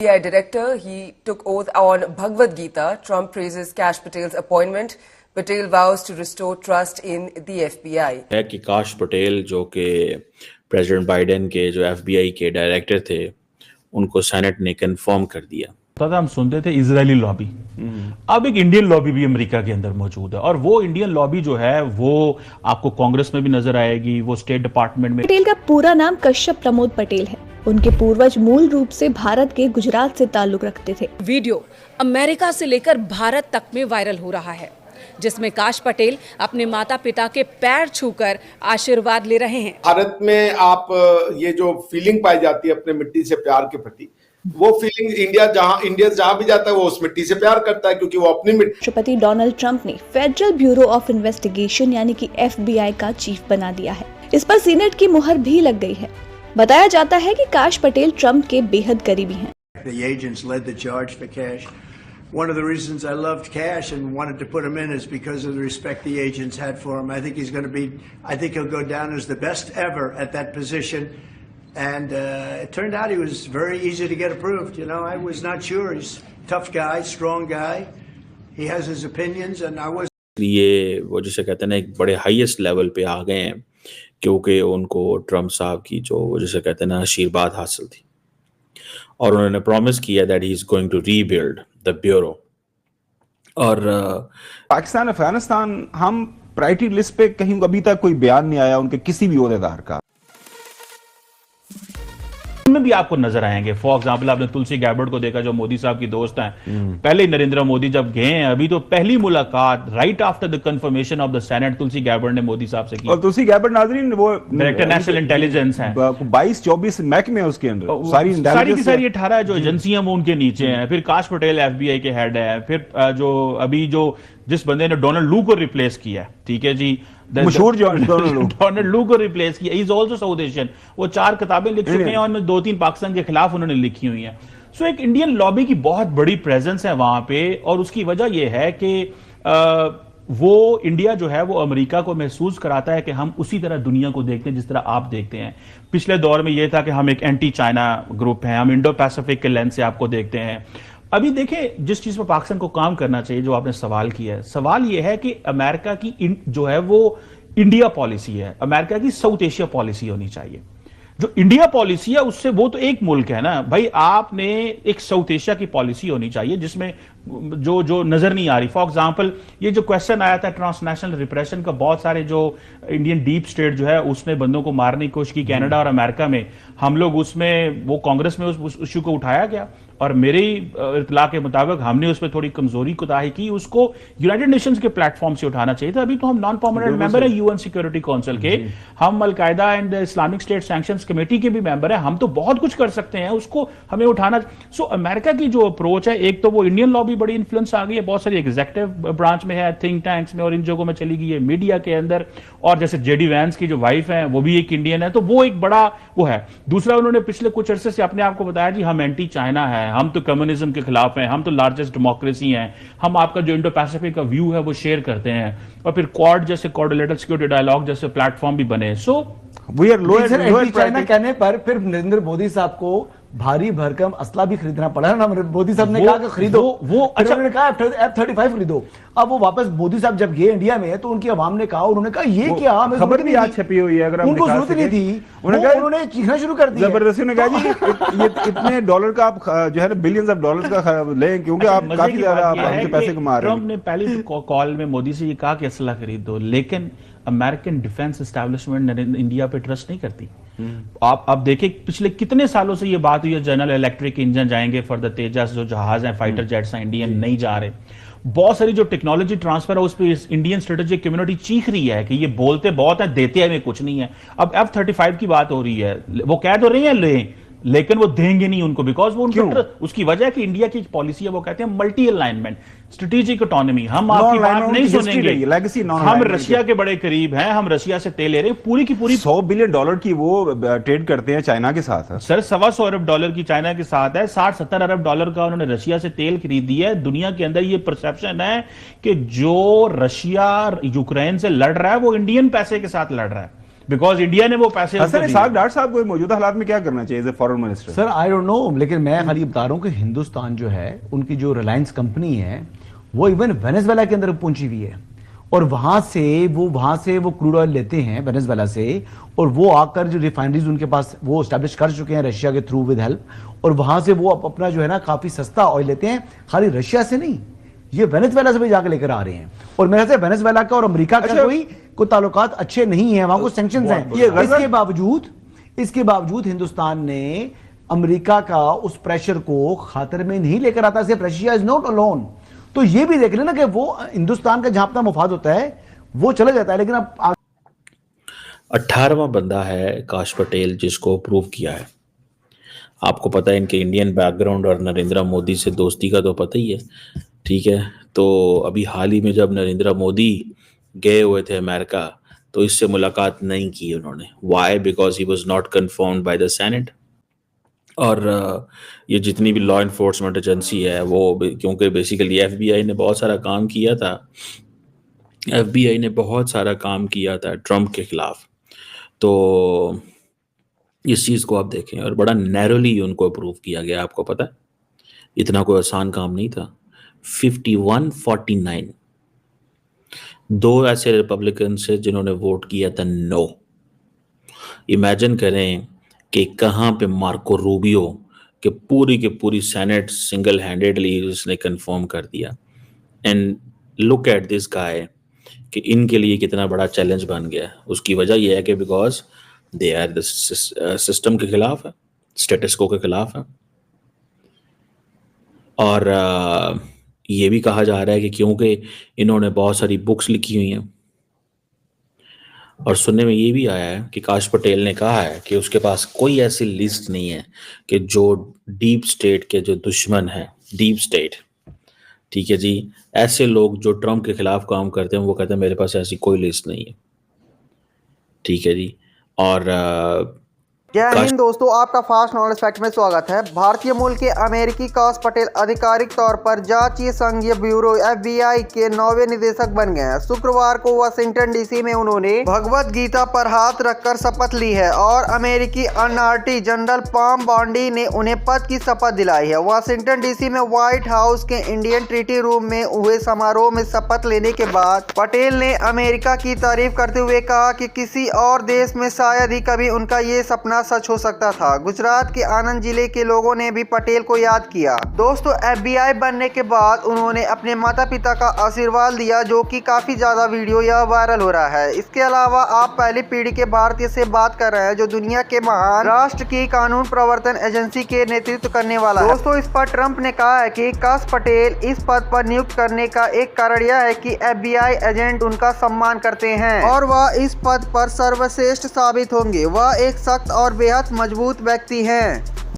FBI director, he took oath on Bhagavad Gita. Trump praises Kash Patel's appointment. Patel vows to restore trust in the FBI. है कि काश पटेल जो कि president Biden के जो FBI के डायरेक्टर थे, उनको सेनेट ने कंफर्म कर दिया। था हम सुनते थे इजरायली लॉबी, अब एक इंडियन लॉबी भी अमेरिका के अंदर मौजूद है, और वो इंडियन लॉबी जो है वो आपको कांग्रेस में भी नजर आएगी, वो स्टेट डिपार्टमेंट में। पटेल का पूरा नाम कश्यप प्रमोद पटेल है। उनके पूर्वज मूल रूप से भारत के गुजरात से ताल्लुक रखते थे। वीडियो अमेरिका से लेकर भारत तक में वायरल हो रहा है, जिसमें काश पटेल अपने माता पिता के पैर छूकर आशीर्वाद ले रहे हैं। भारत में आप ये जो फीलिंग पाई जाती है अपने मिट्टी से प्यार के प्रति, वो फीलिंग इंडिया जहां भी जाता है वो उस मिट्टी से प्यार करता है, क्योंकि वो अपनी मिट्टी। राष्ट्रपति डोनाल्ड ट्रंप ने फेडरल ब्यूरो ऑफ इन्वेस्टिगेशन यानी कि FBI का चीफ बना दिया है। इस पर सीनेट की मुहर भी लग गई है। बताया जाता है कि काश पटेल ट्रंप के बेहद करीबी हैं। The agents led the charge for Kash. One of the reasons I loved Kash and wanted to put him in is because of the respect the agents had for him. I think he'll go down as the best ever at that position. And it turned out he was very easy to get approved. You know, I was not sure. He's a tough guy, strong guy. He has his opinions, and I was. ये वो जिसे कहते हैं ना एक बड़े highest level पे आ गए हैं, क्योंकि उनको ट्रम्प साहब की जो वो जिसे कहते हैं ना आशीर्वाद हासिल थी, और उन्होंने प्रॉमिस किया that he is going to rebuild the bureau. और पाकिस्तान अफगानिस्तान हम प्रायोरिटी लिस्ट पे कहीं अभी तक कोई बयान नहीं आया उनके किसी भी ओहदेदार का। में भी आपको नजर आएंगे। फॉर एग्जाम्पल आपने तुलसी गैबर्ट को देखा जो मोदी साहब की दोस्त हैं। पहले नरेंद्र मोदी जब गए हैं, अभी तो पहली मुलाकात right after the confirmation of the senate Tulsi Gabbard ने मोदी साहब से की। और तुलसी गैबर्ट नाज़रीन वो डायरेक्टर नेशनल इंटेलिजेंस है, 22-24 महकमे उसके अंदर सारी की सारी 18 जो एजेंसियां वो उनके नीचे हैं। फिर काश पटेल FBI के हेड है। फिर जो अभी जो जिस बंदे ने डोनाल्ड लू को रिप्लेस किया, ठीक है जी, मशहूर डोनाल्ड लू को रिप्लेस किया। He is also south Asian. वो 4 किताबें लिख चुके हैं और उनमें 2-3 पाकिस्तान के खिलाफ उन्होंने लिखी हुई हैं। सो एक इंडियन लॉबी की बहुत बड़ी प्रेजेंस है वहां पे, और उसकी वजह यह है कि वो इंडिया जो है वो अमेरिका को महसूस कराता है कि हम उसी तरह दुनिया को देखते हैं जिस तरह आप देखते हैं। पिछले दौर में यह था कि हम एक एंटी चाइना ग्रुप हैं, हम इंडो पैसिफिक के लेंस से आपको देखते हैं। अभी देखें जिस चीज पर पाकिस्तान को काम करना चाहिए, जो आपने सवाल किया है, सवाल यह है कि अमेरिका की जो है वो इंडिया पॉलिसी है, अमेरिका की साउथ एशिया पॉलिसी होनी चाहिए। जो इंडिया पॉलिसी है उससे वो तो एक मुल्क है ना भाई, आपने एक साउथ एशिया की पॉलिसी होनी चाहिए जिसमें जो नजर नहीं आ रही। फॉर एग्जांपल ये जो क्वेश्चन आया था ट्रांसनेशनल रिप्रेशन का, बहुत सारे जो इंडियन डीप स्टेट जो है उसने बंदों को मारने की कोशिश की कनाडा और अमेरिका में, हम लोग उसमें वो कांग्रेस में उस इश्यू को उठाया गया, और मेरी इत्तला के मुताबिक हमने उस पर थोड़ी कमजोरी कोताही की। उसको यूनाइटेड नेशंस के प्लेटफॉर्म से उठाना चाहिए था। अभी तो हम नॉन परमानेंट मेंबर है UN सिक्योरिटी काउंसिल के, हम al Qaeda and Islamic State sanctions committee के भी मेंबर है, हम तो बहुत कुछ कर सकते हैं, उसको हमें उठाना। सो अमेरिका की जो अप्रोच है, एक तो वो इंडियन लॉबी बड़ी इन्फ्लुएंस आ गई है, बहुत सारी एग्जीक्यूटिव ब्रांच में है, थिंक टैंक्स में और इन जगहों में चली गई है, मीडिया के अंदर, और जैसे JD वैंस की जो वाइफ है वो भी एक इंडियन है, तो वो एक बड़ा वो है। दूसरा, उन्होंने पिछले कुछ अरसे से अपने आप को बताया जी हम एंटी चाइना है, हम तो कम्युनिज्म के खिलाफ हैं, हम तो लार्जेस्ट डेमोक्रेसी हैं, हम आपका जो इंडो पैसिफिक का व्यू है वो शेयर करते हैं, और फिर क्वाड जैसे कोऑर्डिनेटेड सिक्योरिटी डायलॉग जैसे प्लेटफॉर्म भी बने। So we are lower China कहने पर फिर नरेंद्र मोदी साहब को भारी भरकम असला भी खरीदना पड़ा ना। मोदी साहब ने कहा कि खरीदो, वो अच्छा उन्होंने कहा F-35 खरीदो। अब वो वापस मोदी साहब जब गए इंडिया में तो उनकी आवाम ने कहा, उन्होंने कहा ये क्या, खबर भी आज छपी हुई है, अगर उनको जरूरत नहीं थी, उन्होंने चीखना शुरू कर दिया जबरदस्ती। ने कहा जी ये इतने डॉलर का आप जो है ना बिलियंस ऑफ डॉलर्स का लें, क्योंकि आप काफी ज्यादा हमसे पैसे कमा रहे हैं। ट्रंप ने पहली कॉल में मोदी से ये कहा कि असला खरीद दो, लेकिन अमेरिकन डिफेंस एस्टैब्लिशमेंट इंडिया पे ट्रस्ट नहीं करती। आप देखिए पिछले कितने सालों से ये बात हुई है, जनरल इलेक्ट्रिक इंजन जाएंगे फॉर द तेजस, जो जहाज हैं फाइटर जेट्स हैं इंडियन नहीं जा रहे। बहुत सारी जो टेक्नोलॉजी ट्रांसफर है उस पर इंडियन स्ट्रेटेजिक कम्युनिटी चीख रही है कि ये बोलते बहुत है, देते हमें कुछ नहीं है। अब F-35 की बात हो रही है, वो कह तो रहे हैं लेकिन वो देंगे नहीं उनको, बिकॉज वो उनको उसकी वजह है कि इंडिया की पॉलिसी है, वो कहते हैं मल्टी अलाइनमेंट, स्ट्रेटेजिक इकोनॉमी। हम आपकी बात नहीं सुनेंगे, हम रशिया के बड़े करीब हैं, हम रशिया से तेल ले रहे हैं, पूरी की पूरी $100 बिलियन की वो ट्रेड करते हैं चाइना के साथ। सर $125 अरब की चाइना के साथ है, $60-70 अरब का उन्होंने रशिया से तेल खरीद दिया है। दुनिया के अंदर ये परसेप्शन है कि जो रशिया यूक्रेन से लड़ रहा है वो इंडियन पैसे के साथ लड़ रहा है, बिकॉज इंडिया ने वो पैसे हसन इसाक डार साहब को मौजूदा हालात में क्या करना चाहिए as a foreign minister? Sir I don't know, लेकिन मैं खाली बता रहा हूं कि हिंदुस्तान जो है, उनकी जो रिलायंस कंपनी है वो इवन वेनेजुएला के अंदर पहुंची हुई है, और वहां से वो क्रूड ऑयल लेते हैं वेनेजुएला से, और वो आकर जो रिफाइनरीज उनके पास वो एस्टैब्लिश कर चुके हैं रशिया के थ्रू विद हेल्प, और वहां से वो अपना जो है ना काफी सस्ता ऑयल लेते हैं, खाली रशिया से नहीं, ये वेनेजुएला से भी जाकर लेकर आ रहे हैं। और मेरे से वेनेजुएला का और अमेरिका का कोई ताल्लुकात अच्छे नहीं है, वहां को सैंक्शंस हैं। इसके बावजूद हिंदुस्तान ने अमेरिका का उस प्रेशर को खातर में नहीं लेकर आता, सिर्फ रशिया इज नॉट अलोन। तो ये भी देख लेना कि वो हिंदुस्तान का जहां अपना मुफाद होता है वो चला जाता है, लेकिन अब 18वां बंदा है काश पटेल जिसको अप्रूव किया है। आपको पता है इनके इंडियन बैकग्राउंड और नरेंद्र मोदी से दोस्ती का तो पता ही है, ठीक है। तो अभी हाल ही में जब नरेंद्र मोदी गए हुए थे अमेरिका, तो इससे मुलाकात नहीं की उन्होंने। Why? Because he was not confirmed by the Senate. और ये जितनी भी लॉ इन्फोर्समेंट एजेंसी है वो, क्योंकि बेसिकली FBI ने बहुत सारा काम किया था, FBI ने बहुत सारा काम किया था ट्रम्प के खिलाफ, तो इस चीज़ को आप देखें, और बड़ा नैरोली उनको अप्रूव किया गया। आपको पता है इतना कोई आसान काम नहीं था। 51-49 दो ऐसे रिपब्लिकन से जिन्होंने वोट किया था नो। इमेजिन करें कि कहाँ पे मार्को रूबियो के पूरी सेनेट सिंगल हैंडेडली उसने कंफर्म कर दिया। And look at this guy कि इनके लिए कितना बड़ा चैलेंज बन गया। उसकी वजह यह है कि because they are the system के खिलाफ है, स्टेटस को के खिलाफ है। और ये भी कहा जा रहा है कि क्योंकि इन्होंने बहुत सारी बुक्स लिखी हुई हैं, और सुनने में ये भी आया है कि काश पटेल ने कहा है कि उसके पास कोई ऐसी लिस्ट नहीं है कि जो डीप स्टेट के जो दुश्मन हैं, डीप स्टेट, ठीक है जी, ऐसे लोग जो ट्रम्प के खिलाफ काम करते हैं, वो कहते हैं मेरे पास ऐसी कोई लिस्ट नहीं है, ठीक है जी। और जय हिंद दोस्तों, आपका फास्ट नॉलेज फैक्ट में स्वागत है। भारतीय मूल के अमेरिकी काश पटेल आधिकारिक तौर पर जांचीय संघीय ब्यूरो FBI के 9वें निदेशक बन गए हैं। शुक्रवार को वाशिंगटन DC में उन्होंने भगवत गीता पर हाथ रखकर शपथ ली है और अमेरिकी अटॉर्नी जनरल पॉम बॉन्डी ने उन्हें पद की शपथ दिलाई है। वाशिंगटन DC में व्हाइट हाउस के इंडियन ट्रीटी रूम में हुए समारोह में शपथ लेने के बाद पटेल ने अमेरिका की तारीफ करते हुए कहा कि किसी और देश में शायद ही कभी उनका ये सपना सच हो सकता था। गुजरात के आनंद जिले के लोगों ने भी पटेल को याद किया। दोस्तों, FBI बनने के बाद उन्होंने अपने माता पिता का आशीर्वाद दिया, जो कि काफी ज्यादा वीडियो यह वायरल हो रहा है। इसके अलावा आप पहली पीढ़ी के भारतीय से बात कर रहे हैं जो दुनिया के महान राष्ट्र की कानून प्रवर्तन एजेंसी के नेतृत्व करने वाला है। दोस्तों, इस पर ट्रंप ने कहा है कि काश पटेल इस पद पर नियुक्त करने का एक कारण यह है कि FBI एजेंट उनका सम्मान करते हैं और वह इस पद पर सर्वश्रेष्ठ साबित होंगे। वह एक सख्त और बेहद मजबूत व्यक्ति हैं।